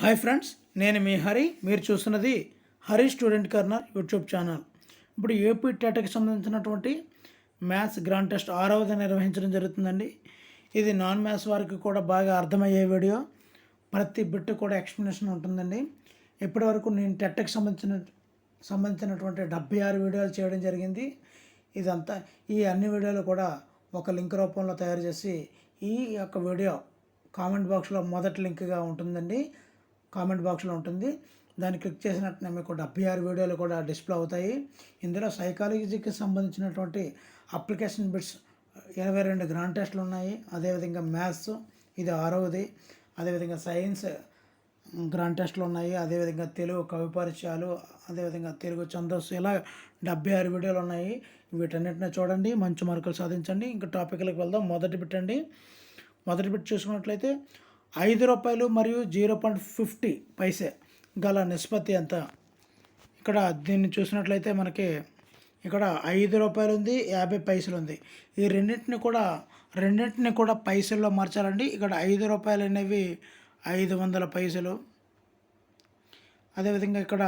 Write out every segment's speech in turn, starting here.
Hi friends, నేను మీ హరి. మీరు చూస్తున్నది Hari student corner YouTube channel. ఇప్పుడు ఏపీ టెట్కి సంబంధించినటువంటి మ్యాథ్స్ గ్రాండ్ టెస్ట్ 6వది నిర్వహించడం జరుగుతుందండి. ఇది నాన్ మ్యాథ్స్ వారికి కూడా బాగా అర్థమయ్యే వీడియో. ప్రతి బిట్ కూడా ఎక్స్ప్లెనేషన్ ఉంటుందండి. ఇప్పటివరకు నేను టెట్కి సంబంధించినటువంటి 76 వీడియోలు చేయడం జరిగింది. ఇదంతా ఈ అన్ని వీడియోలు కూడా ఒక లింక్ రూపంలో తయారు చేసి ఈ యొక్క వీడియో కామెంట్ బాక్స్లో మొదటి లింక్గా ఉంటుందండి. కామెంట్ బాక్స్లో ఉంటుంది. దాన్ని క్లిక్ చేసినట్టునే మీకు 76 వీడియోలు కూడా డిస్ప్లే అవుతాయి. ఇందులో సైకాలజీకి సంబంధించినటువంటి అప్లికేషన్ బిట్స్ 22 గ్రాండ్ టెస్ట్లు ఉన్నాయి. అదేవిధంగా మ్యాథ్స్ ఇది 6వది. అదేవిధంగా సైన్స్ గ్రాండ్ టెస్ట్లు ఉన్నాయి. అదేవిధంగా తెలుగు కవి పరిచయాలు, అదేవిధంగా తెలుగు ఛందస్సు, ఇలా 76 వీడియోలు ఉన్నాయి. వీటన్నిటిని చూడండి, మంచి మార్కులు సాధించండి. ఇంకా టాపిక్లకు వెళ్దాం. మొదటి బిట్ అండి. మొదటి బిట్ చూసుకున్నట్లయితే ₹5 మరియు 0.50 పైసే గల నిష్పత్తి ఎంత? ఇక్కడ దీన్ని చూసినట్లయితే మనకి ఇక్కడ ₹5 ఉంది, 50 పైసలు ఉంది. ఈ రెండింటిని కూడా పైసల్లో మార్చాలండి. ఇక్కడ ₹5 అనేవి 500 పైసలు. అదేవిధంగా ఇక్కడ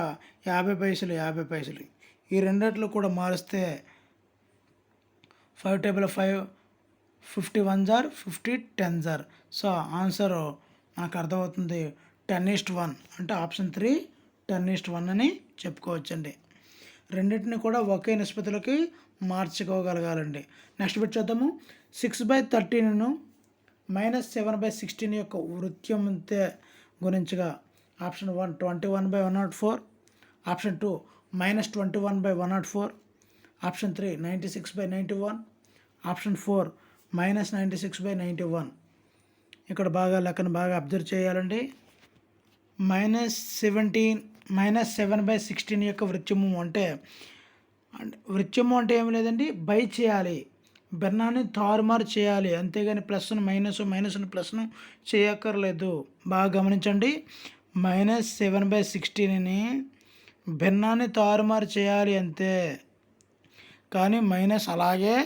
50 పైసలు 50 పైసలు. ఈ రెండిట్లో కూడా మారిస్తే 5 table 5 50 1s are 50 10s are. So answer మనకు అర్థమవుతుంది 10:1, అంటే ఆప్షన్ 3 10:1 అని చెప్పుకోవచ్చండి. రెండింటిని కూడా ఒకే నిష్పత్తిలోకి మార్చుకోగలగాలండి. నెక్స్ట్ బిట్ చూద్దాము. 6/13ను -7/16 యొక్క వృత్యంతే గుణించగా ఆప్షన్ 1 21/104, ఆప్షన్ 2 -21/104, ఆప్షన్ 3 96/91, ఆప్షన్ 4 -96/91. ఇక్కడ లెక్కను బాగా అబ్జర్వ్ చేయాలండి. -7/16 యొక్క వృత్యము అంటే ఏమి లేదండి, బై చేయాలి, భిన్నాన్ని తారుమారు చేయాలి, అంతేగాని ప్లస్ను మైనస్ను ప్లస్ను చేయక్కర్లేదు. బాగా గమనించండి. -7/16ని భిన్నాన్ని తారుమారు చేయాలి అంతే, కానీ మైనస్ అలాగే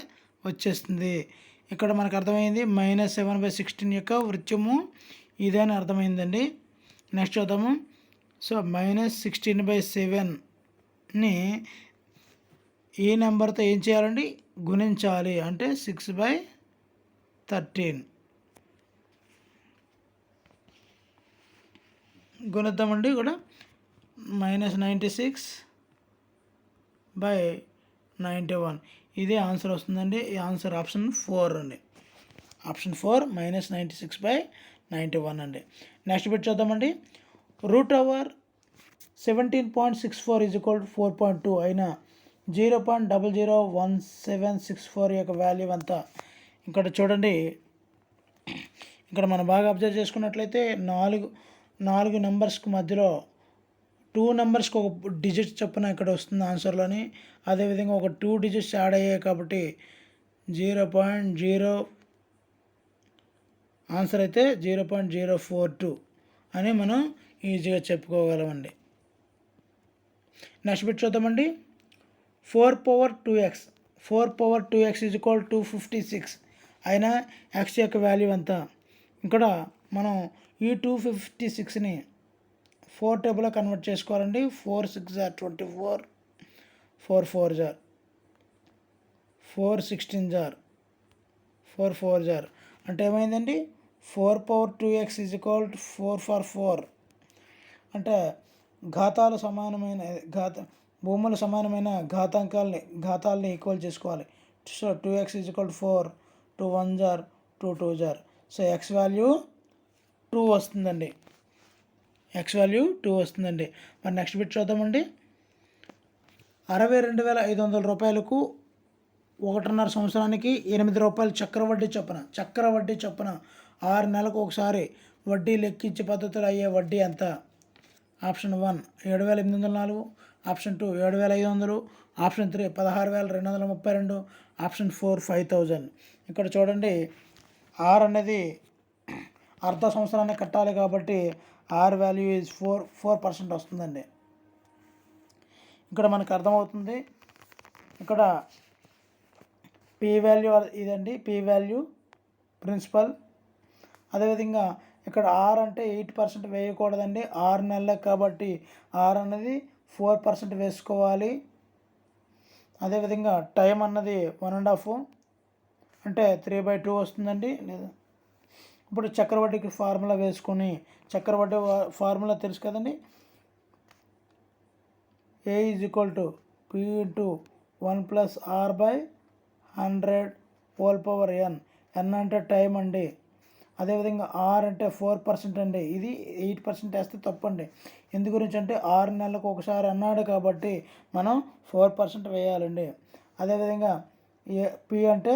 వచ్చేస్తుంది. ఇక్కడ మనకు అర్థమైంది -7/16 యొక్క వృత్యము ఇదే అని అర్థమైందండి. నెక్స్ట్ చూద్దాము. సో -16/7ని ఈ నెంబర్తో ఏం చేయాలండి, గుణించాలి, అంటే 6/13 గుణిద్దామండి. కూడా -96/91 ఇదే ఆన్సర్ వస్తుందండి. ఈ ఆన్సర్ ఆప్షన్ 4 అండి. ఆప్షన్ 4 -96/91 అండి. నెక్స్ట్ బిట్ చూద్దామండి. √17.64 = 4.2 అయిన 0.001764 యొక్క వాల్యూ ఎంత? ఇక్కడ చూడండి. ఇక్కడ మనం బాగా అబ్జర్వ్ చేసుకున్నట్లయితే నాలుగు నెంబర్స్కి మధ్యలో 2 నెంబర్స్కి ఒక డిజిట్ చొప్పున ఇక్కడ వస్తుంది ఆన్సర్లోని. అదేవిధంగా ఒక 2 డిజిట్స్ యాడ్ అయ్యాయి కాబట్టి 0.0 ఆన్సర్ అయితే 0.042 అని మనం ఈజీగా చెప్పుకోగలమండి. నెక్స్ట్ బిట్ చూద్దామండి. 4/2x = 256 అయినా x యొక్క వాల్యూ ఎంత? ఇక్కడ మనం ఈ 256ని 4 టేబుల్లో కన్వర్ట్ చేసుకోవాలండి. 4 6s are 24, 4 4s are 4 16s are 4 4s are అంటే ఏమైందండి, 4/2x = 4/4 అంటే భూములు సమానమైన ఘాతాలని ఈక్వల్ చేసుకోవాలి. So 2x = 4, 2 1s are 2 2s are. So x value 2 వస్తుందండి. మరి నెక్స్ట్ బిట్ చూద్దామండి. ₹62,500 1.5 సంవత్సరానికి ₹8 చక్రవడ్డీ చొప్పున 6 నెలలకు ఒకసారి వడ్డీ లెక్కించే పద్ధతులు అయ్యే వడ్డీ ఎంత? Option 1 7,804, option 2 7,500, option 3 16,232, option 4 5,000. ఇక్కడ చూడండి, 6 అనేది అర్ధ సంవత్సరాన్ని కట్టాలి కాబట్టి R వాల్యూ ఈజ్ 4% వస్తుందండి. ఇక్కడ మనకు అర్థమవుతుంది. ఇక్కడ పీ వాల్యూ ఇదండి, పీ వాల్యూ ప్రిన్సిపల్. అదేవిధంగా ఇక్కడ ఆర్ అంటే 8% వేయకూడదండి, 6 నెలలకు కాబట్టి ఆర్ అన్నది 4% వేసుకోవాలి. అదేవిధంగా టైం అన్నది 1.5 అంటే 3/2 వస్తుందండి. లేదా ఇప్పుడు చక్రవడ్డీకి ఫార్ములా వేసుకొని, చక్రవడ్డీ ఫార్ములా తెలుసు కదండి, A = P × 1 + R/100 n అంటే టైం అండి. అదేవిధంగా ఆర్ అంటే 4% అండి. ఇది 8% వేస్తే తప్పండి. ఎందు గురించి అంటే 6 నెలలకు ఒకసారి అన్నాడు కాబట్టి మనం 4% వేయాలండి. అదేవిధంగా పి అంటే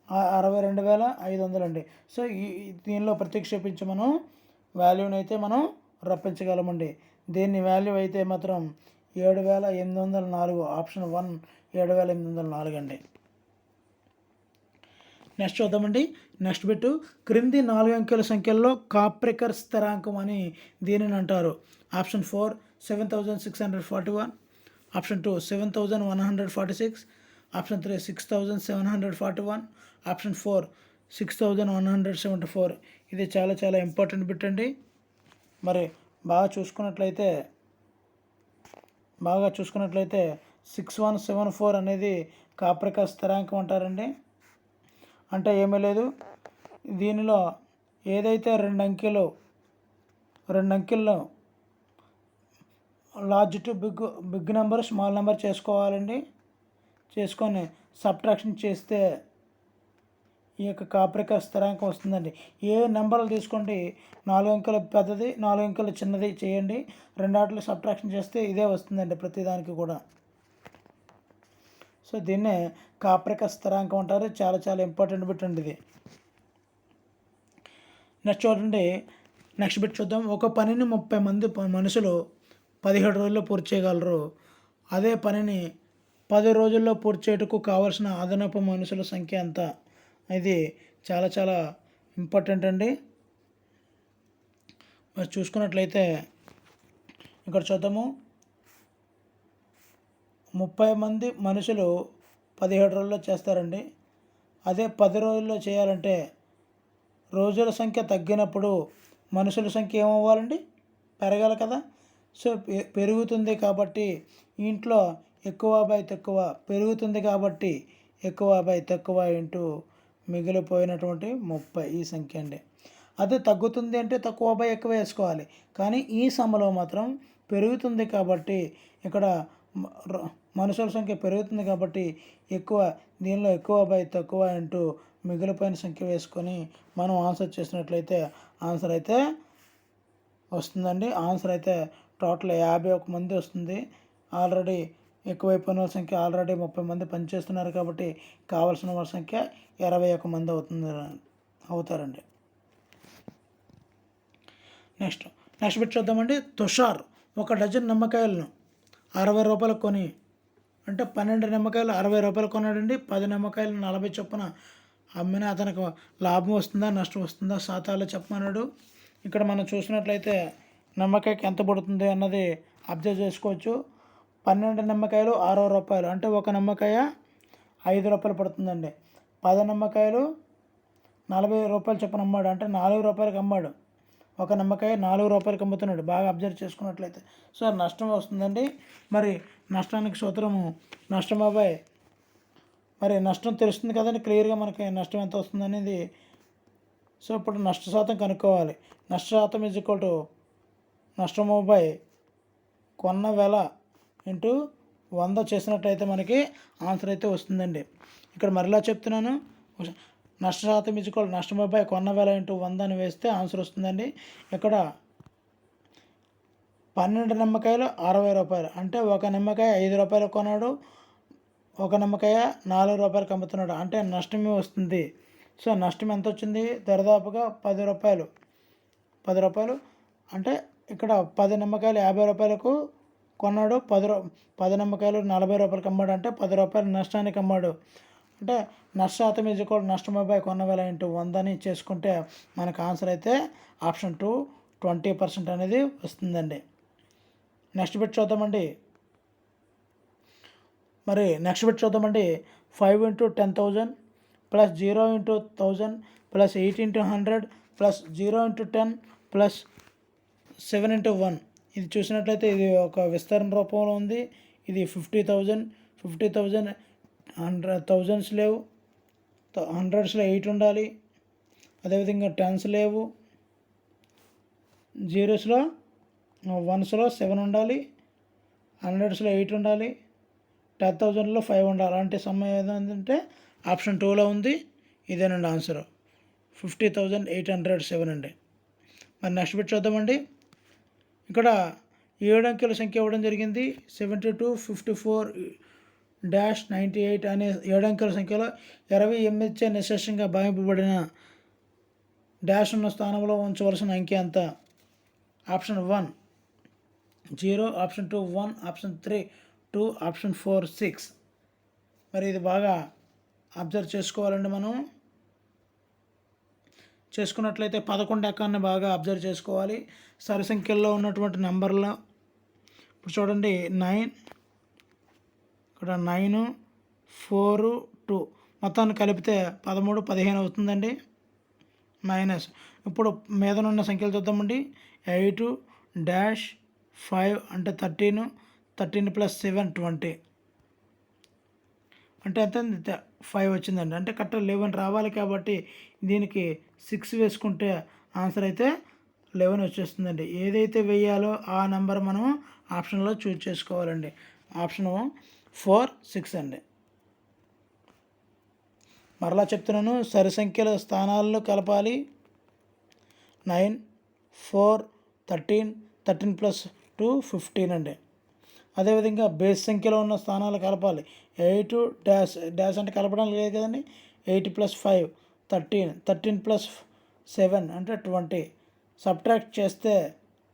62,500 అండి. సో దీనిలో ప్రతిక్షేపించి మనం వాల్యూని అయితే మనం రప్పించగలమండి. దీని వాల్యూ అయితే మాత్రం 7,804. ఆప్షన్ 1 7,804 అండి. నెక్స్ట్ చూద్దామండి. నెక్స్ట్ బిట్టు, క్రింది 4 అంకెల సంఖ్యల్లో కాప్రికర్ స్థిరాంకం అని దీనిని అంటారు. Option 4 7,641, option 2 7,146, option 3 6,741, option 4 6,174. ఇది చాలా చాలా ఇంపార్టెంట్ బిట్ అండి. మరి బాగా చూసుకున్నట్లయితే 6174 అనేది కాప్రికర్ స్థిరాంకం అంటారండి. అంటే ఏమీ లేదు, దీనిలో ఏదైతే రెండు అంకెల్లో large to big number small number చేసుకోవాలండి. చేసుకొని సబ్ట్రాక్షన్ చేస్తే ఈ యొక్క కాప్రికర్ స్థిరాంకం వస్తుందండి. ఏ నెంబర్లు తీసుకోండి, 4 అంకెలు పెద్దది 4 అంకెలు చిన్నది చేయండి, రెండాట్లు సబ్ట్రాక్షన్ చేస్తే ఇదే వస్తుందండి ప్రతిదానికి కూడా. సో దీన్నే కాప్రికర్ స్థిరాంకం అంటారు. చాలా చాలా ఇంపార్టెంట్ బిట్ అండి ఇది. నెక్స్ట్ చూడండి, నెక్స్ట్ బిట్ చూద్దాం. ఒక పనిని 30 మంది మనుషులు 17 రోజుల్లో పూర్తి చేయగలరు. అదే పనిని 10 రోజుల్లో పూర్తి చేయటకు కావాల్సిన అదనపు మనుషుల సంఖ్య ఎంత? ఇది చాలా చాలా ఇంపార్టెంట్ అండి. మరి చూసుకున్నట్లయితే ఇక్కడ చూద్దాము, 30 మంది మనుషులు 17 రోజుల్లో చేస్తారండి. అదే 10 రోజుల్లో చేయాలంటే రోజుల సంఖ్య తగ్గినప్పుడు మనుషుల సంఖ్య ఏమవ్వాలండి? పెరగాలి కదా. సో పెరుగుతుంది కాబట్టి ఇంట్లో ఎక్కువ బై తక్కువ పెరుగుతుంది కాబట్టి ఎక్కువ బై తక్కువ ఇంటూ మిగిలిపోయినటువంటి 30 ఈ సంఖ్య అండి. అదే తగ్గుతుంది అంటే తక్కువ బై ఎక్కువ వేసుకోవాలి. కానీ ఈ సమ్మలో మాత్రం పెరుగుతుంది కాబట్టి ఇక్కడ మనుషుల సంఖ్య పెరుగుతుంది కాబట్టి ఎక్కువ, దీనిలో ఎక్కువ బై తక్కువ ఇంటూ మిగిలిపోయిన సంఖ్య వేసుకొని మనం ఆన్సర్ చేసినట్లయితే ఆన్సర్ అయితే వస్తుందండి. ఆన్సర్ అయితే టోటల్ 51 మంది వస్తుంది. ఆల్రెడీ ఎక్కువైపోయిన వాళ్ళ సంఖ్య ఆల్రెడీ 30 మంది పనిచేస్తున్నారు కాబట్టి కావాల్సిన వాళ్ళ సంఖ్య 21 మంది అవుతారండి. నెక్స్ట్ బిట్ చూద్దామండి. తుషార్ 1 డజన్ నిమ్మకాయలను 60 రూపాయలకు కొని, అంటే 12 నిమ్మకాయలు 60 రూపాయలు కొన్నాడండి. 10 నిమ్మకాయలు 40 చొప్పున అమ్మిన అతనికి లాభం వస్తుందా నష్టం వస్తుందా శాతాలు చెప్పమన్నాడు. ఇక్కడ మనం చూసినట్లయితే నిమ్మకాయకి ఎంత పడుతుంది అన్నది అబ్జర్వ్ చేసుకోవచ్చు. 12 నిమ్మకాయలు 60 రూపాయలు, అంటే ఒక నిమ్మకాయ 5 రూపాయలు పడుతుందండి. 10 నిమ్మకాయలు 40 రూపాయలు చొప్పున అమ్మాడు, అంటే 4 రూపాయలకి అమ్మాడు. ఒక నిమ్మకాయ 4 రూపాయలకి అమ్ముతున్నాడు. బాగా అబ్జర్వ్ చేసుకున్నట్లయితే సో నష్టం వస్తుందండి. మరి నష్టానికి సూత్రము నష్టమాబాయ్. మరి నష్టం తెలుస్తుంది కదండి క్లియర్గా మనకి నష్టం ఎంత వస్తుంది అనేది. సో ఇప్పుడు నష్ట శాతం కనుక్కోవాలి. నష్ట శాతం = నష్టమాబాయ్ కొన్న వెల ఇంటూ 100 చేసినట్లయితే మనకి ఆన్సర్ అయితే వస్తుందండి. ఇక్కడ మరలా చెప్తున్నాను, నష్ట శాతం = నష్టమాబాయ్ కొన్న వెల ఇంటూ 100 అని వేస్తే ఆన్సర్ వస్తుందండి. ఇక్కడ 12 నిమ్మకాయలు 60 రూపాయలు, అంటే ఒక నిమ్మకాయ 5 రూపాయలు కొన్నాడు, ఒక నిమ్మకాయ 4 రూపాయలకి అమ్ముతున్నాడు, అంటే నష్టమే వస్తుంది. సో నష్టం ఎంత వచ్చింది? దరిదాపుగా 10 రూపాయలు. అంటే ఇక్కడ 10 నిమ్మకాయలు 50 రూపాయలకు కొన్నాడు, 10 నిమ్మకాయలు 40 రూపాయలకి అమ్మాడు, అంటే 10 రూపాయలు నష్టానికి అమ్మాడు. అంటే నష్ట శాతం = నష్టమాబాయ్ కొన్న వెల ఇంటూ 100 అని చేసుకుంటే మనకు ఆన్సర్ అయితే ఆప్షన్ 2 20% అనేది వస్తుందండి. నెక్స్ట్ బిట్ చూద్దామండి. 5 × 10,000 + 0 × 1000 + 8 × 100 ప్లస్ 0 × 10 ప్లస్ 7 × 1. ఇది చూసినట్లయితే ఇది ఒక విస్తరణ రూపంలో ఉంది. ఇది 50,000 థౌజండ్స్ లేవు, హండ్రెడ్స్లో 8 ఉండాలి. అదేవిధంగా టెన్స్ లేవు, జీరోస్లో 1స్లో 7 ఉండాలి, హండ్రెడ్స్లో 8 ఉండాలి, 10,000లో 5 ఉండాలి. అలాంటి సమయం ఏంటంటే ఆప్షన్ 2లో ఉంది. ఇదేనండి ఆన్సర్ 50,807 అండి. మరి నెక్స్ట్ బిట్ చూద్దామండి. ఇక్కడ 7 అంకెల సంఖ్య ఇవ్వడం జరిగింది. 7254-98 అనే 7 అంకెల సంఖ్యలో 28చే నిశ్శేషంగా భావింపబడిన డాష్ ఉన్న స్థానంలో ఉంచవలసిన అంకె ఎంత? Option 1 0, option 2 1, option 3 2, option 4 6. మరి ఇది బాగా అబ్జర్వ్ చేసుకోవాలండి. మనం చేసుకున్నట్లయితే 11 ఎకాన్ని బాగా అబ్జర్వ్ చేసుకోవాలి. సరి సంఖ్యల్లో ఉన్నటువంటి నెంబర్లో ఇప్పుడు చూడండి 9, ఇక్కడ 9, 4, 2 మొత్తాన్ని కలిపితే 13, 15 అవుతుందండి. మైనస్ ఇప్పుడు మీదనున్న సంఖ్యలు చూద్దామండి. 8 డాష్ 5 అంటే 13, 13 + 7 20 అంటే ఎంత? 5 వచ్చిందండి. అంటే కరెక్ట్ 11 రావాలి కాబట్టి దీనికి 6 వేసుకుంటే ఆన్సర్ అయితే 11 వచ్చేస్తుందండి. ఏదైతే వేయాలో ఆ నెంబర్ మనం ఆప్షన్లో చూజ్ చేసుకోవాలండి. ఆప్షన్ 4, 6 అండి. మరలా చెప్తున్నాను, సరి సంఖ్యల స్థానాలను కలపాలి. 9, 4, 13, 13 + 2 15 అండి. అదేవిధంగా బేస్ సంఖ్యలో ఉన్న స్థానాలు కలపాలి. 8 డాష్ డాష్ అంటే కలపడం లేదు కదండి. 8 + 5 13, 13 + 7 అంటే 20. సబ్ట్రాక్ట్ చేస్తే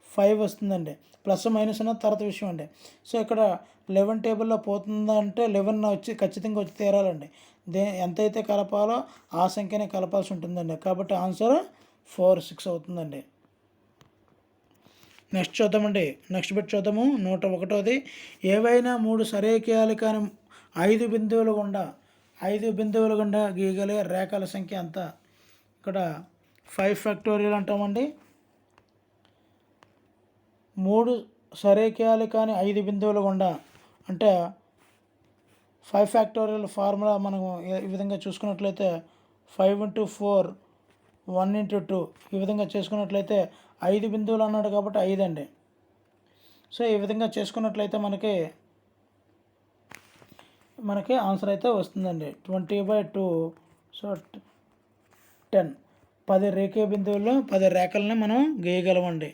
5 వస్తుందండి. ప్లస్ మైనస్ అన్న తర్వాత విషయం అండి. సో ఇక్కడ 11 టేబుల్లో పోతుందంటే 11 వచ్చి ఖచ్చితంగా వచ్చి తీరాలండి. ఎంతైతే కలపాలో ఆ సంఖ్యనే కలపాల్సి ఉంటుందండి. కాబట్టి ఆన్సర్ 4, 6 అవుతుందండి. నెక్స్ట్ చూద్దామండి. నెక్స్ట్ బిట్ చూద్దాము. 101ది. ఏవైనా 3 సరేఖీయాలు కానీ 5 బిందువుల గుండా గీయగలిగే రేఖల సంఖ్య ఎంత? ఇక్కడ 5 ఫ్యాక్టోరియల్ అంటామండి. 3 సరేఖీయాలు కానీ 5 బిందువుల గుండా అంటే 5 ఫ్యాక్టోరియల్ ఫార్ములా మనం ఈ విధంగా చూసుకున్నట్లయితే 5 × 4 1 × 2 ఈ విధంగా చేసుకున్నట్లయితే 5 బిందువులు అన్నాడు కాబట్టి 5 అండి. సో ఈ విధంగా చేసుకున్నట్లయితే మనకి ఆన్సర్ అయితే వస్తుందండి. 20/2 సో 10 10 రేఖీయ బిందువుల్లో 10 రేఖల్ని మనం గీయగలమండి.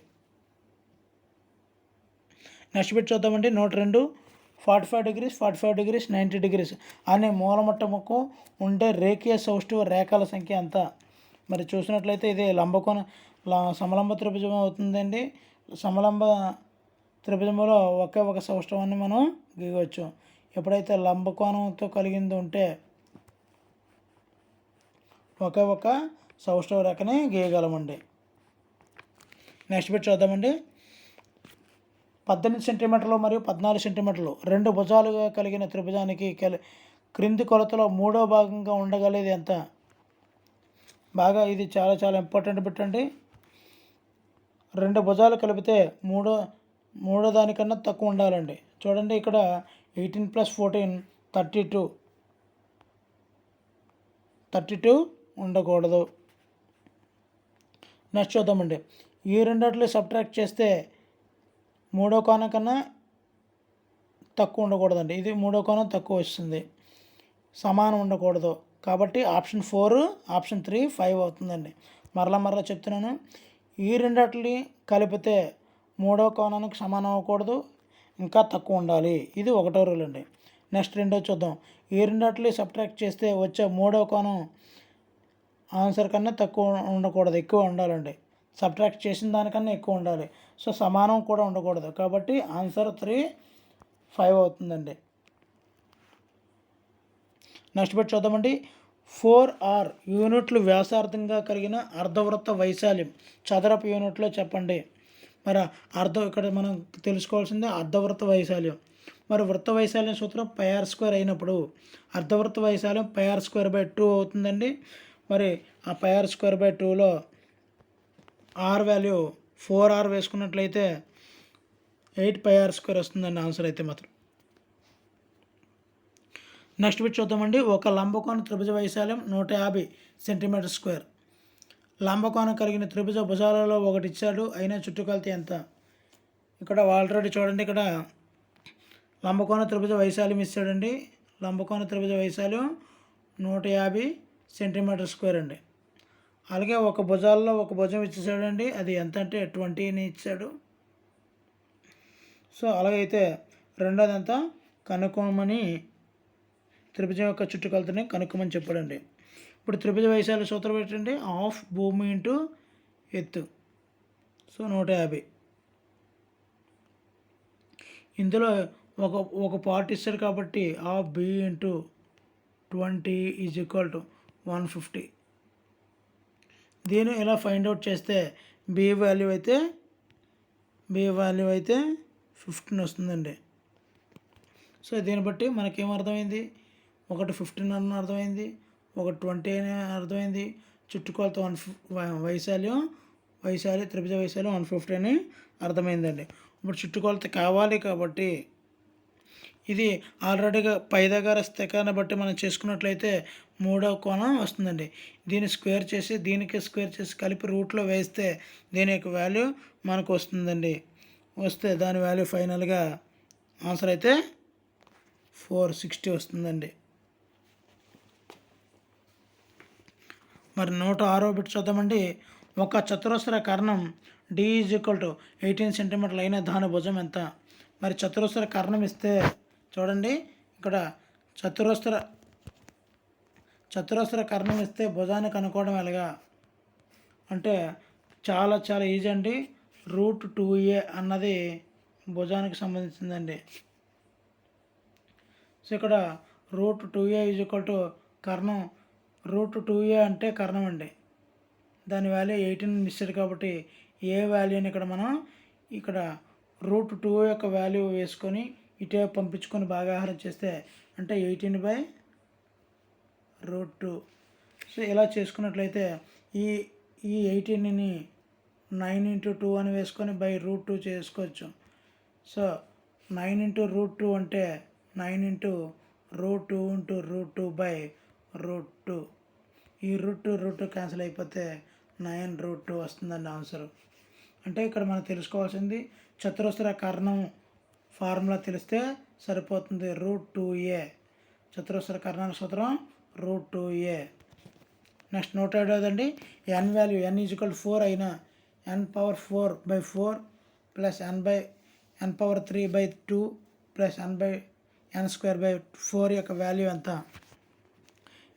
నెక్స్ట్ బిట్ చూద్దామండి. 102. 45 degrees 45 degrees 90 degrees అనే మూలమట్టముకు ఉండే రేఖీయ సౌష్ఠవ రేఖల సంఖ్య ఎంత? మరి చూసినట్లయితే ఇది సమలంబ త్రిభుజం అవుతుందండి. సమలంబ త్రిభుజంలో ఒకే ఒక సౌష్ఠవాన్ని మనం గీయవచ్చు. ఎప్పుడైతే లంబకోణంతో కలిగింది ఉంటే ఒకే ఒక సౌష్ఠవ రేఖని గీయగలమండి. నెక్స్ట్ బిట్ చూద్దామండి. 18 సెంటీమీటర్లు మరియు 14 సెంటీమీటర్లు 2 భుజాలుగా కలిగిన త్రిభుజానికి క్రింది కొలతలో 3వ భాగంగా ఉండగలిగేది ఎంత? బాగా ఇది చాలా చాలా ఇంపార్టెంట్ బిట్ అండి. 2 భుజాలు కలిపితే మూడో దానికన్నా తక్కువ ఉండాలండి. చూడండి ఇక్కడ 18 + 14 32 ఉండకూడదు. నెక్స్ట్ చూద్దామండి. ఈ రెండిట్లో సబ్ట్రాక్ట్ చేస్తే మూడో కోణం కన్నా తక్కువ ఉండకూడదండి. ఇది మూడో కోణం తక్కువ వస్తుంది, సమానం ఉండకూడదు. కాబట్టి ఆప్షన్ 4, ఆప్షన్ 3, 5 అవుతుందండి. మరలా చెప్తున్నాను, ఈ రెండిటిని కలిపితే మూడో కోణానికి సమానం అవ్వకూడదు, ఇంకా తక్కువ ఉండాలి. ఇది 1వ రూల్ అండి. నెక్స్ట్ 2వ చూద్దాం. ఈ రెండిటిని సబ్ట్రాక్ట్ చేస్తే వచ్చే మూడో కోణం ఆన్సర్ కన్నా తక్కువ ఉండకూడదు, ఎక్కువ ఉండాలండి. సబ్ట్రాక్ట్ చేసిన దానికన్నా ఎక్కువ ఉండాలి. సో సమానం కూడా ఉండకూడదు. కాబట్టి ఆన్సర్ 3, 5 అవుతుందండి. నెక్స్ట్ బిట్ చూద్దామండి. 4r యూనిట్లు వ్యాసార్థంగా కలిగిన అర్ధవృత్త వైశాల్యం చదరపు యూనిట్లో చెప్పండి. మరి ఇక్కడ మనం తెలుసుకోవాల్సిందే అర్ధవృత్త వైశాల్యం. మరి వృత్త వైశాల్యం సూత్రం πr² అయినప్పుడు అర్ధవృత్త వైశాల్యం πr² / 2 అవుతుందండి. మరి ఆ πr² / 2లో ఆర్ వాల్యూ 4r వేసుకున్నట్లయితే 8πr² వస్తుందండి ఆన్సర్ అయితే మాత్రం. నెక్స్ట్ బిట్ చూద్దామండి. ఒక లంబకోణ త్రిభుజ వైశాల్యం 150 cm². లంబకోణం కలిగిన త్రిభుజ భుజాలలో ఒకటి ఇచ్చాడు, అయినా చుట్టుకొలత ఎంత? ఇక్కడ ఆల్రెడీ చూడండి, ఇక్కడ లంబకోణ త్రిభుజ వైశాల్యం ఇచ్చాడండి. లంబకోణ త్రిభుజ వైశాల్యం 150 cm² అండి. అలాగే ఒక భుజాల్లో ఒక భుజం ఇచ్చేసాడండి, అది ఎంత అంటే 20 ఇచ్చాడు. సో అలాగైతే రెండోదంతా కనుక్కోమని, త్రిభుజం యొక్క చుట్టుకొలతని కనుక్కోమని చెప్పాడండి. ఇప్పుడు త్రిభుజ వైశాల్య సూత్రం ఏంటంటే హాఫ్ భూమి ఇంటూ ఎత్తు. సో 150. ఇందులో ఒక పార్ట్ ఇస్తాడు కాబట్టి హాఫ్ బి ఇంటూ 20 = 150. దీన్ని ఇలా ఫైండ్ అవుట్ చేస్తే బి వాల్యూ అయితే 15 వస్తుందండి. సో దీన్ని బట్టి మనకేం అర్థమైంది, ఒకటి 15 అని అర్థమైంది, ఒకటి 20 అని అర్థమైంది. చుట్టుకొలత వైశాల్యం త్రిభుజ వైశాల్యం 150 అని అర్థమైందండి. ఇప్పుడు చుట్టుకొలత కావాలి కాబట్టి ఇది ఆల్రెడీగా పై దగ్గర స్థికాన్ని బట్టి మనం చేసుకున్నట్లయితే 3వ కోణం వస్తుందండి. దీన్ని స్క్వేర్ చేసి దీనికి స్క్వేర్ చేసి కలిపి రూట్లో వేస్తే దీని యొక్క వాల్యూ మనకు వస్తుందండి. వస్తే దాని వాల్యూ ఫైనల్గా ఆన్సర్ అయితే 460 వస్తుందండి. మరి 106వ బిట్ చూద్దామండి. ఒక చతురస్ర కర్ణం D = 18 cm అయిన దాని భుజం ఎంత? మరి చతురస్ర కర్ణం ఇస్తే చూడండి, ఇక్కడ చతురస్ర కర్ణం ఇస్తే భుజాన్ని కనుక్కోవడం ఎలాగా అంటే చాలా ఈజీ అండి. √2a అన్నది భుజానికి సంబంధించిందండి. సో ఇక్కడ √2a = కర్ణం. √2a అంటే కర్ణం అండి. దాని వాల్యూ 18 ఇచ్చాడు కాబట్టి ఏ వాల్యూని ఇక్కడ √2 యొక్క వాల్యూ వేసుకొని ఇటే పంపించుకొని భాగాహారం చేస్తే అంటే 18/√2. సో ఇలా చేసుకున్నట్లయితే ఈ 18ని 9 × 2 అని వేసుకొని √2 చేసుకోవచ్చు. సో 9 × √2 అంటే 9 × √2 × √2/√2. ఈ √2 క్యాన్సిల్ అయిపోతే 9√2 వస్తుందండి ఆన్సర్. అంటే ఇక్కడ మనం తెలుసుకోవాల్సింది చతురస్ర కర్ణం ఫార్ములా తెలిస్తే సరిపోతుంది. √2a చతురస్ర కర్ణాల సూత్రం √2a. Next 107 n value n = 4 అయినా n⁴/4 + n/n⁴3/2 + n/n²/4 యొక్క వాల్యూ ఎంత?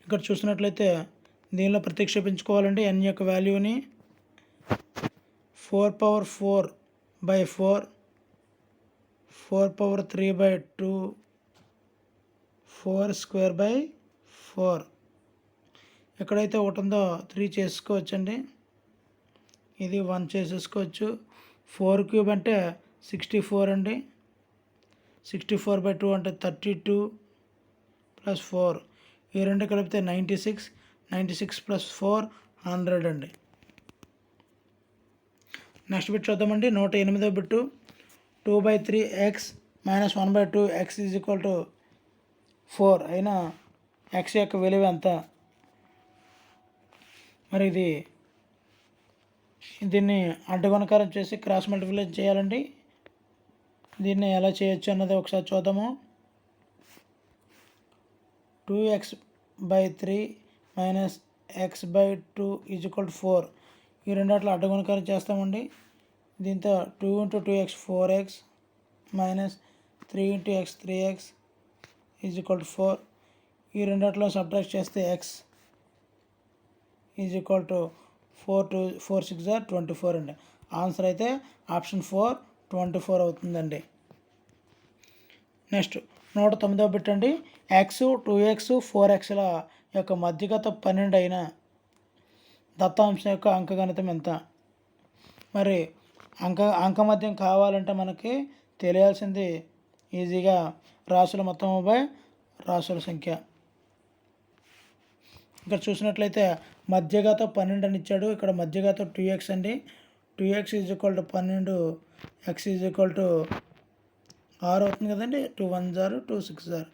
ఇక్కడ చూసినట్లయితే దీనిలో ప్రతిక్షేపించుకోవాలంటే n యొక్క వాల్యూని 4/4/4 4/3/2 4² ఎక్కడైతే ఒకటి ఉందో 3 చేసుకోవచ్చండి. ఇది 1 చేసేసుకోవచ్చు. 4³ అంటే 64 అండి. 64/2 అంటే 32 + 4. ఈ రెండు కలిపితే 96. 96 + 4 100 అండి. నెక్స్ట్ బిట్ చూద్దామండి. 108వ బిట్టు 2/3x - 1/2x = 4 అయినా x యొక్క విలువ ఎంత? మరి దీన్ని అడ్డగుణకారం చేసి క్రాస్ మల్టిప్లై చేయాలండి. దీన్ని ఎలా చేయొచ్చు అన్నది ఒకసారి చూద్దాము. 2x/3 - x/2 = 4. ఈ రెండిట్లో అడ్డగుణకారం చేస్తామండి. దీంతో 2 × 2x 4x - 3 × x 3x = 4. ఈ రెండిట్లో సబ్ట్రాక్ట్ చేస్తే x = 4 6 24 అండి. ఆన్సర్ అయితే ఆప్షన్ 4 24 అవుతుందండి. నెక్స్ట్ 109వ బిట్ అండి. x 2x 4xల యొక్క మధ్యగత 12 అయిన దత్తాంశం యొక్క అంకగణితం ఎంత? మరి అంకమద్యం కావాలంటే మనకి తెలియాల్సింది ఈజీగా రాసుల మొత్తం రాసుల సంఖ్య. ఇక్కడ చూసినట్లయితే మధ్యగత 12 అని ఇచ్చాడు. ఇక్కడ మధ్యగత 2x అండి. 2x is equal to 12, x is equal to 6 అవుతుంది కదండి. 2 1 జారు 2 6 జారు.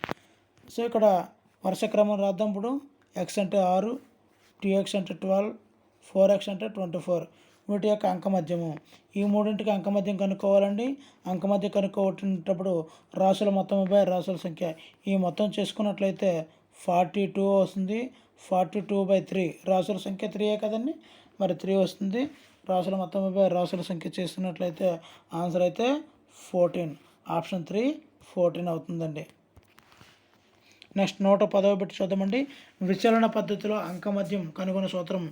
సో ఇక్కడ వరుస క్రమం రాద్దాం. ఇప్పుడు x అంటే 6, 2x అంటే 12, 4x అంటే 24. వీటి యొక్క అంకమధ్యము, ఈ మూడింటికి అంకమధ్యం కనుక్కోవాలండి. అంకమధ్యం కనుక్కోవటప్పుడు రాసుల మొత్తం బై రాసుల సంఖ్య, ఈ మొత్తం చేసుకున్నట్లయితే 42 వస్తుంది. 42/3 రాసుల సంఖ్య 3 కదండి, మరి 3 వస్తుంది. రాసుల మొత్తం బై రాసుల సంఖ్య చేస్తున్నట్లయితే ఆన్సర్ అయితే 14, ఆప్షన్ 3 14 అవుతుందండి. నెక్స్ట్ 110వ బిట్ చూద్దామండి. విచలన పద్ధతిలో అంకమధ్యం కనుగొన్న సూత్రం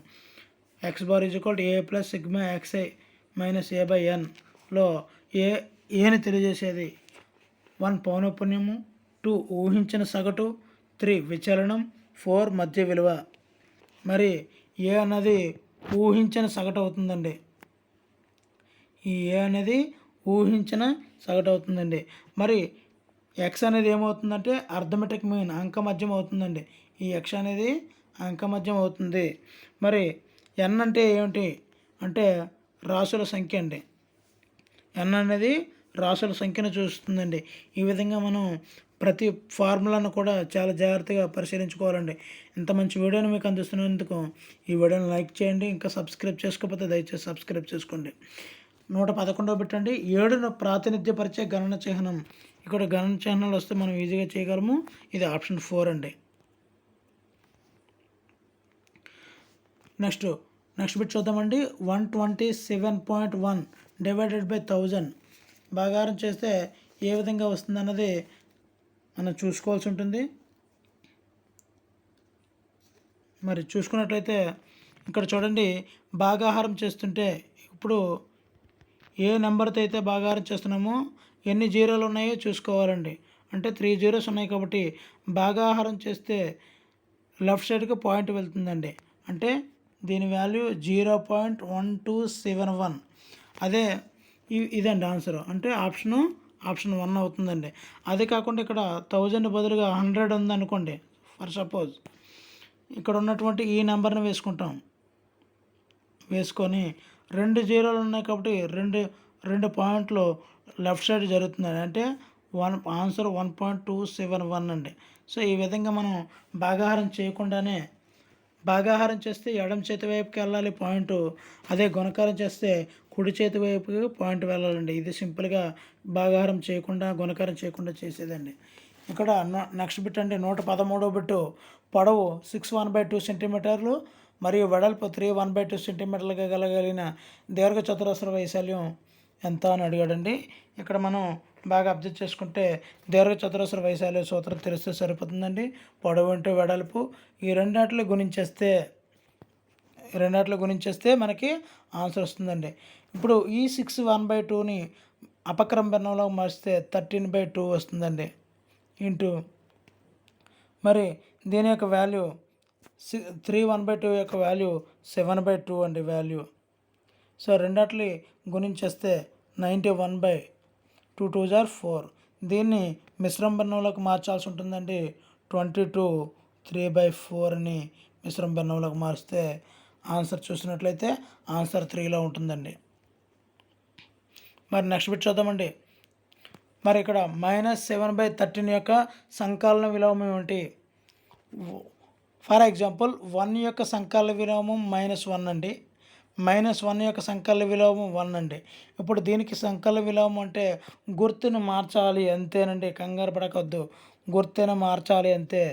x bar is equal to a plus sigma xi minus a/n లో ఏని తెలియజేసేది. 1 పౌనఃపున్యము, 2 ఊహించిన సగటు, 3 విచలనం, 4 మధ్య విలువ. మరి ఏ అన్నది ఊహించిన సగటు అవుతుందండి. ఈ ఏ అనేది ఊహించిన సగటు అవుతుందండి. మరి ఎక్స్ అనేది ఏమవుతుందంటే అర్థమెటిక్ మీన్ అంకమధ్యం అవుతుందండి. ఈ ఎక్స్ అనేది అంకమధ్యం అవుతుంది. మరి ఎన్ అంటే ఏమిటి అంటే రాసుల సంఖ్య అండి. ఎన్ అనేది రాసుల సంఖ్యను చూస్తుందండి. ఈ విధంగా మనం ప్రతి ఫార్ములాను కూడా చాలా జాగ్రత్తగా పరిశీలించుకోవాలండి. ఇంత మంచి వీడియోని మీకు అందిస్తున్నందుకు ఈ వీడియోని లైక్ చేయండి. ఇంకా సబ్స్క్రైబ్ చేసుకోకపోతే దయచేసి సబ్స్క్రైబ్ చేసుకోండి. 111వ బిట్ అండి. 7ను ప్రాతినిధ్యపరిచే గణన చిహ్నం. ఇక్కడ గణన చిహ్నాలు వస్తే మనం ఈజీగా చేయగలము. ఇది ఆప్షన్ 4 అండి. నెక్స్ట్ బిట్ చూద్దామండి. 127.1 డివైడెడ్ బై 1000 భాగారం చేస్తే ఏ విధంగా వస్తుంది అన్నది మనం చూసుకోవాల్సి ఉంటుంది. మరి చూసుకున్నట్లయితే ఇక్కడ చూడండి, భాగాహారం చేస్తుంటే ఇప్పుడు ఏ నెంబర్తో అయితే భాగాహారం చేస్తున్నామో ఎన్ని జీరోలు ఉన్నాయో చూసుకోవాలండి. అంటే 3 జీరోస్ ఉన్నాయి కాబట్టి భాగాహారం చేస్తే లెఫ్ట్ సైడ్కి పాయింట్ వెళ్తుందండి. అంటే దీని వాల్యూ 0.1271. అదే ఇదండి ఆన్సర్. అంటే ఆప్షన్ 1 అవుతుందండి. అదే కాకుండా ఇక్కడ 1000 బదులుగా 100 ఉందనుకోండి. ఫర్ సపోజ్ ఇక్కడ ఉన్నటువంటి ఈ నెంబర్ని వేసుకొని 2 జీరోలు ఉన్నాయి కాబట్టి రెండు పాయింట్లు లెఫ్ట్ సైడ్ జరుగుతుంది. అంటే ఆన్సర్ 1.271 అండి. సో ఈ విధంగా మనం భాగాహారం చేస్తే ఎడమ చేతి వైపుకి వెళ్ళాలి పాయింట్, అదే గుణకారం చేస్తే కుడి చేతి వైపుకి పాయింట్ వెళ్ళాలండి. ఇది సింపుల్గా భాగాహారం చేయకుండా గుణకారం చేయకుండా చేసేదండి. ఇక్కడ నెక్స్ట్ బిట్ అండి. 113వ బిట్టు. పొడవు 6 1/2 సెంటీమీటర్లు మరియు వెడల్పు 3 1/2 సెంటీమీటర్లుగా గలగలిగిన దీర్ఘచతురస్ర వైశాల్యం ఎంత అని అడిగాడండి. ఇక్కడ మనం బాగా అబ్జర్వ్ చేసుకుంటే దీర్ఘచతురస్ర వైశాల్య సూత్రం తెలిస్తే సరిపోతుందండి. పొడవు ఇంటూ వెడల్పు ఈ రెండాటిలో గుణించేస్తే మనకి ఆన్సర్ వస్తుందండి. ఇప్పుడు ఈ 6 1/2ని అపక్రమ భిన్నంలో మార్చితే 13/2 వస్తుందండి. ఇంటూ మరి దీని యొక్క వాల్యూ 3 1/2 యొక్క వాల్యూ 7/2 అండి వాల్యూ. సో రెండాట్లు గుణించేస్తే 91/2 2 4. దీన్ని మిశ్రమ భిన్నంలోకి మార్చాల్సి ఉంటుందండి. 22 3/4 అని మిశ్రమ భిన్నంలోకి మారిస్తే ఆన్సర్ చూసినట్లయితే ఆన్సర్ 3లో ఉంటుందండి. మరి నెక్స్ట్ బిట్ చూద్దామండి. మరి ఇక్కడ -7/13 యొక్క సంకలన విలోమం ఏమిటి? ఫర్ ఎగ్జాంపుల్ 1 యొక్క సంకలన విలోమం -1 అండి. -1 యొక్క సంకలన విలోమం 1 అండి. ఇప్పుడు దీనికి సంకలన విలోమం అంటే గుర్తుని మార్చాలి అంతేనండి. కంగారు పడకద్దు, గుర్తుని మార్చాలి అంతే.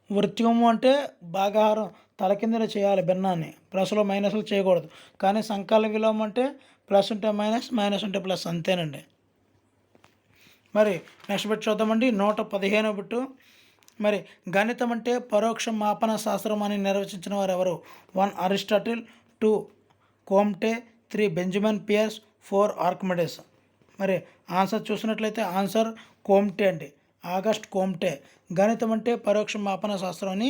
వృత్యము అంటే భాగాహారం తలకిందులు చేయాలి భిన్నాన్ని, ప్లస్లో మైనస్లు చేయకూడదు. కానీ సంకలన విలోమం అంటే ప్లస్ ఉంటే మైనస్, మైనస్ ఉంటే ప్లస్ అంతేనండి. మరి నెక్స్ట్ బిట్ చూద్దామండి. 115వ బిట్టు. మరి గణితం అంటే పరోక్ష మాపన శాస్త్రం అని నిర్వచించిన వారు ఎవరు? 1 Aristotle, 2 Comte, 3 Benjamin Peirce, 4 Archimedes. మరి ఆన్సర్ చూసినట్లయితే ఆన్సర్ కోమ్టే అండి. August Comte. గణితం అంటే పరోక్ష మాపన శాస్త్రం అని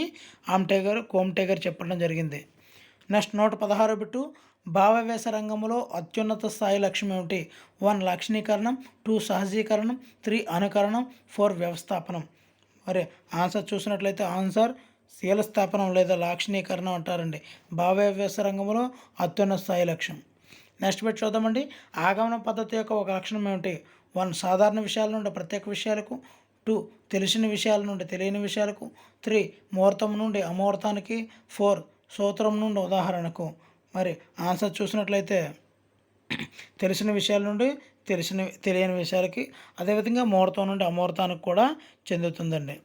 కోమ్టే గారు చెప్పడం జరిగింది. Next 116వ bit. భావవ్యాస రంగంలో అత్యున్నత స్థాయి లక్ష్యం ఏమిటి? 1 లక్షణీకరణం, 2 సహజీకరణం, 3 అనుకరణం, 4 వ్యవస్థాపనం. మరి ఆన్సర్ చూసినట్లయితే ఆన్సర్ శీల స్థాపనం లేదా లాక్షణీకరణం అంటారండి. భావావేశ రంగంలో అత్యున్నత స్థాయి లక్ష్యం. నెక్స్ట్ పెట్టి చూద్దామండి. ఆగమన పద్ధతి యొక్క ఒక లక్షణం ఏమిటి? 1 సాధారణ విషయాల నుండి ప్రత్యేక విషయాలకు, 2 తెలిసిన విషయాల నుండి తెలియని విషయాలకు, 3 ముహూర్తం నుండి అముహూర్తానికి, 4 సూత్రం నుండి ఉదాహరణకు. మరి ఆన్సర్ చూసినట్లయితే తెలిసిన విషయాల నుండి తెలియని విషయాలకి, అదేవిధంగా ముహూర్తం నుండి అముహూర్తానికి కూడా చెందుతుందండి.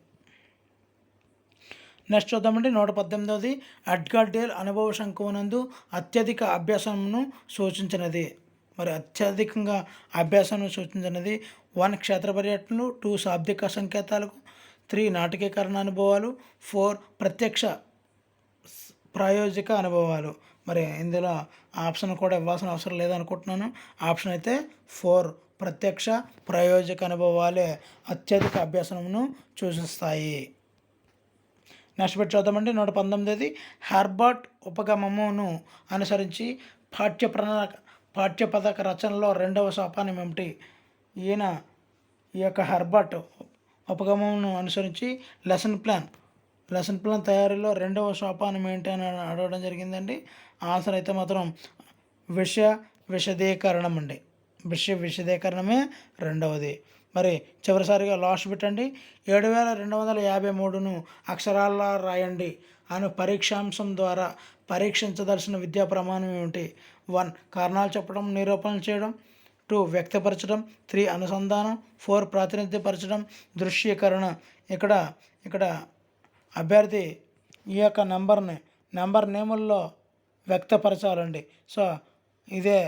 నెక్స్ట్ చూద్దామండి. 118వ ఎడ్గార్ డేల్ అనుభవ శంకునందు అత్యధిక అభ్యాసమును సూచించినది. మరి అత్యధికంగా అభ్యాసం సూచించినది 1 క్షేత్ర పర్యటనలు, 2 శాబ్దిక సంకేతాలకు, 3 నాటకీకరణ అనుభవాలు, 4 ప్రత్యక్ష ప్రాయోజిక అనుభవాలు. మరి ఇందులో ఆప్షన్ కూడా ఇవ్వాల్సిన అవసరం లేదనుకుంటున్నాను. ఆప్షన్ అయితే 4 ప్రత్యక్ష ప్రాయోజిక అనుభవాలే అత్యధిక అభ్యాసమును సూచిస్తాయి. నెక్స్ట్ పెట్టి చూద్దామండి. 119ది హెర్బర్ట్ ఉపగమమును అనుసరించి పాఠ్యపథక రచనలో 2వ సోపానం ఏమిటి? ఈ యొక్క హెర్బర్ట్ ఉపగమమును అనుసరించి లెసన్ ప్లాన్ తయారీలో 2వ సోపానం ఏంటి అని అడగడం జరిగిందండి. ఆన్సర్ అయితే మాత్రం విశదీకరణం అండి. విశదీకరణమే 2వది. మరి చివరిసారిగా లాస్ట్ బిట్ అండి. 7253ను అక్షరాలా రాయండి అను పరీక్షాంశం ద్వారా పరీక్షించదలసిన విద్యా ప్రమాణం ఏమిటి? 1 కారణాలు చెప్పడం, నిరూపణలు చేయడం, 2 వ్యక్తపరచడం, 3 అనుసంధానం, 4 ప్రాతినిధ్యపరచడం, దృశ్యీకరణ. ఇక్కడ అభ్యర్థి ఈ యొక్క నెంబర్ నేముల్లో వ్యక్తపరచాలండి. సో ఇదే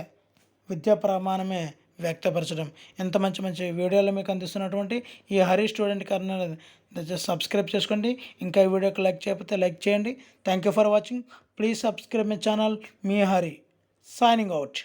విద్యా ప్రమాణమే వ్యక్తపరచడం. ఎంత మంచి వీడియోలు మీకు అందిస్తున్నటువంటి ఈ హరి స్టూడెంట్ కార్నర్ సబ్స్క్రైబ్ చేసుకోండి. ఇంకా ఈ వీడియోకి లైక్ చేయకపోతే లైక్ చేయండి. Thank you for watching. Please subscribe my channel. Me Hari signing out.